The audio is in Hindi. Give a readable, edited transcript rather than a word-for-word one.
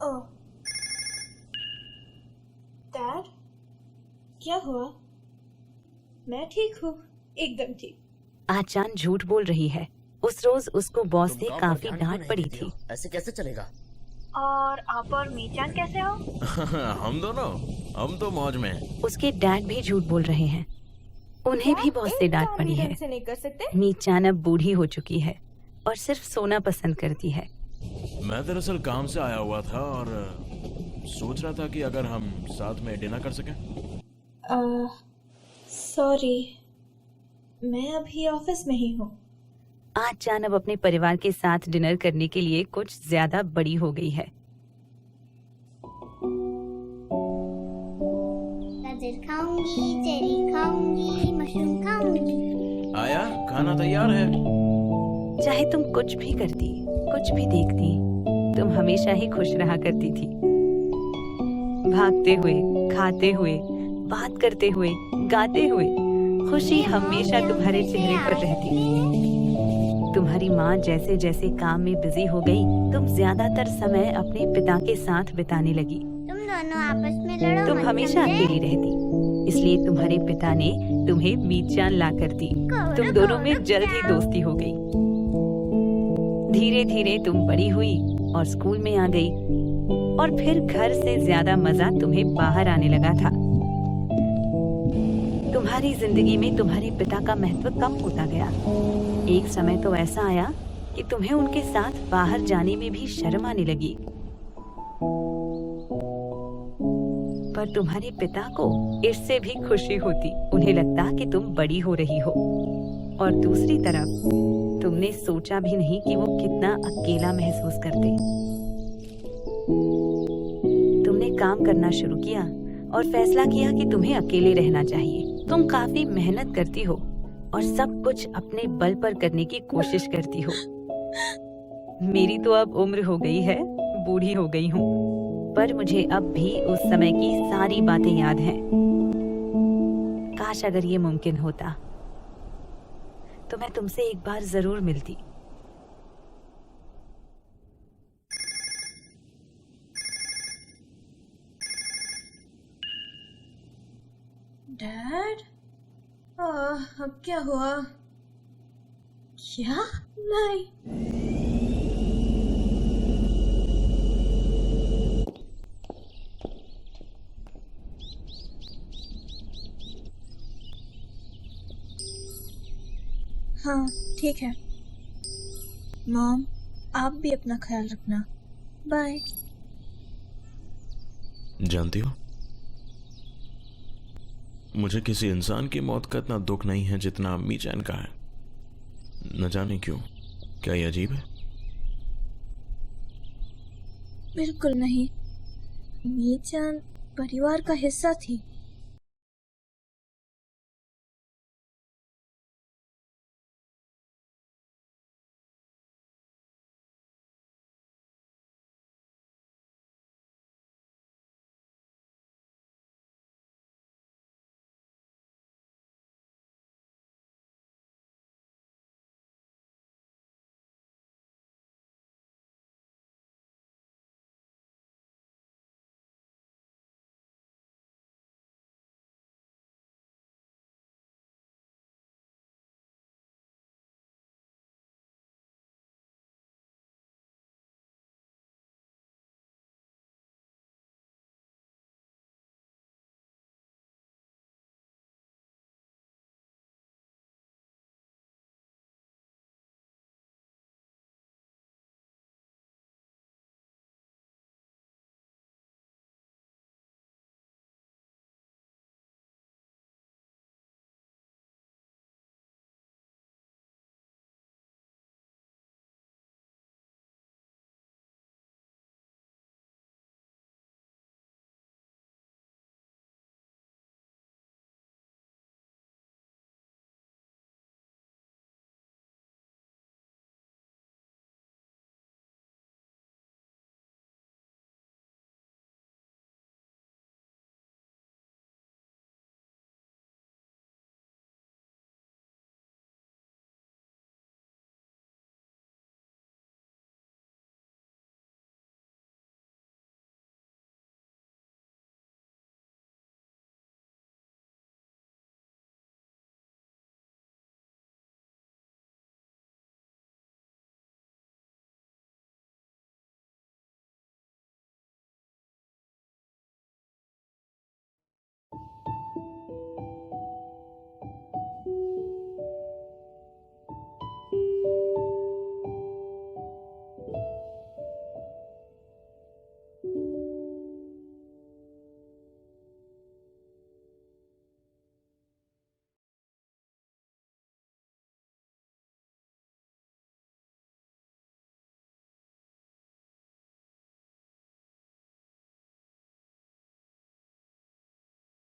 ओह, डैड, क्या हुआ? मैं ठीक हूँ, एकदम ठीक। आचान झूठ बोल रही है। उस रोज उसको बॉस तुम से काम पर काफी ध्यान क्यों डांट नहीं पड़ी देती थी। हो? ऐसे कैसे चलेगा? और आप और मीचान कैसे हो? हम दोनों, हम तो मौज में हैं। उसके डैड भी झूठ बोल रहे हैं। उन्हें भी बॉस से डांट पड़ी है। से नहीं कर सकते? मीचान अब बूढ़ी हो चुकी है और सिर्फ सोना पसंद करती है। मैं दरअसल काम से आया हुआ था और सोच रहा था कि अगर हम साथ में डिनर कर सकें। सॉरी, मैं अभी ऑफिस में ही हूँ। आज चान अब अपने परिवार के साथ डिनर करने के लिए कुछ ज्यादा बड़ी हो गई है। गाजर खाऊंगी, चेरी खाऊंगी, मशरूम खाऊंगी। आया, खाना तैयार है। चाहे तुम कुछ भी करती, कुछ भी देखती, तुम हमेशा ही खुश रहा करती थी। भागते हुए, खाते हुए, बात करते हुए, गाते हुए, खुशी हमेशा तुम्हारे चेहरे पर रहती। तुम्हारी माँ जैसे जैसे काम में बिजी हो गई, तुम ज्यादातर समय अपने पिता के साथ बिताने लगी। तुम दोनों आपस में लड़ो तुम मत, हमेशा समझे? अकेली रहती, इसलिए तुम्हारे पिता ने तुम्हें मीचान ला कर दी। तुम दोनों में जल्द ही दोस्ती हो गई। धीरे धीरे तुम बड़ी हुई और स्कूल में आ गई, और फिर घर से ज्यादा मजा तुम्हें बाहर आने लगा था। तुम्हारी जिंदगी में तुम्हारे पिता का महत्व कम होता गया। एक समय तो ऐसा आया कि तुम्हें उनके साथ बाहर जाने में भी शर्म आने लगी। पर तुम्हारे पिता को इससे भी खुशी होती। उन्हें लगता कि तुम बड़ी हो रही हो, और दूसरी तरफ तुमने सोचा भी नहीं कि वो कितना अकेला महसूस करते। तुमने काम करना शुरू किया और फैसला किया कि तुम्हें अकेले रहना चाहिए। तुम काफी मेहनत करती हो और सब कुछ अपने बल पर करने की कोशिश करती हो। मेरी तो अब उम्र हो गई है, बूढ़ी हो गई हूँ, पर मुझे अब भी उस समय की सारी बातें याद हैं। काश अगर ये मुमकिन होता तो मैं तुमसे एक बार जरूर मिलती। डैड, अब क्या हुआ? क्या? नहीं। हाँ, ठीक है। मॉम, आप भी अपना ख्याल रखना। बाय। जानती हो, मुझे किसी इंसान की मौत का इतना दुख नहीं है जितना मीचान का है। न जाने क्यों। क्या ये अजीब है? बिल्कुल नहीं। मीचान परिवार का हिस्सा थी।